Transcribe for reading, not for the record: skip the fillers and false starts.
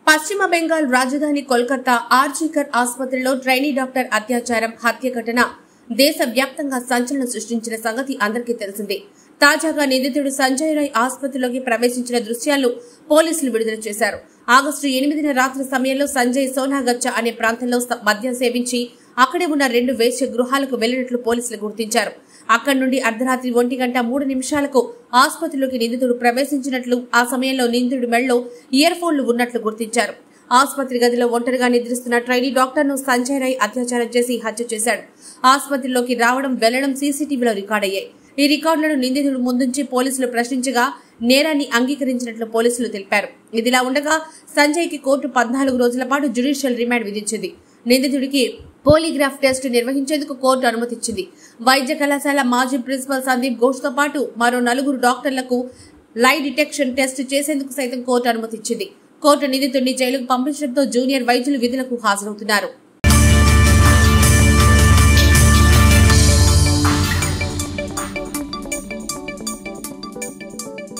పశ్చిమ బెంగాల్ రాజధాని కోల్కతా ఆర్జీకర్ ఆసుపత్రిలో ట్రైనీ డాక్టర్ అత్యాచారం హత్య ఘటన దేశవ్యాప్తంగా సంచలనం సృష్టించిన సంగతి అందరికీ తెలిసిందే. తాజాగా నిందితుడు సంజయ్ రాయ్ ఆసుపత్రిలోకి ప్రవేశించిన దృశ్యాలు పోలీసులు విడుదల చేశారు. ఆగస్టు 8న రాత్రి సమయంలో సంజయ్ సోనాగచ్చ అనే ప్రాంతంలో మద్యం సేవించి అక్కడే ఉన్న 2 వేశ్య గృహాలకు వెళ్లినట్లు పోలీసులు గుర్తించారు. అక్కడి నుండి అర్ధరాత్రి 1:03 ఆసుపత్రిలోకి నిందితుడు ప్రవేశించినట్లు, ఆ సమయంలో నిందితుడి మెడలో ఇయర్ ఫోన్లు ఉన్నట్లు గుర్తించారు. ఆసుపత్రి గదిలో ఒంటరిగా నిద్రిస్తున్న ట్రైనీ డాక్టర్ను సంజయ్ రాయ్ అత్యాచారం చేసి హత్య చేశాడు. ఆసుపత్రిలోకి రావడం వెళ్లడం సీసీటీవీలో రికార్డయ్యాయి. ఈ రికార్డులను నిందితుడు ముందుంచి పోలీసులు ప్రశ్నించగా నేరాన్ని అంగీకరించినట్లు పోలీసులు తెలిపారు. ఇదిలా ఉండగా సంజయ్ కి కోర్టు 14 రోజుల పాటు జ్యుడిషియల్ రిమాండ్ విధించింది. నిందితుడికి పోలీగ్రాఫ్ టెస్ట్ నిర్వహించేందుకు కోర్టు అనుమతిచ్చింది. వైద్య కళాశాల మాజీ ప్రిన్సిపల్ సందీప్ ఘోష్ తో పాటు మరో 4 డాక్టర్లకు లై డిటెక్షన్ టెస్ట్ చేసేందుకు సైతం కోర్టు అనుమతిచ్చింది. కోర్టు నిందితుడిని జైలుకు పంపించడంతో జూనియర్ వైద్యులు విధులకు హాజరవుతున్నారు.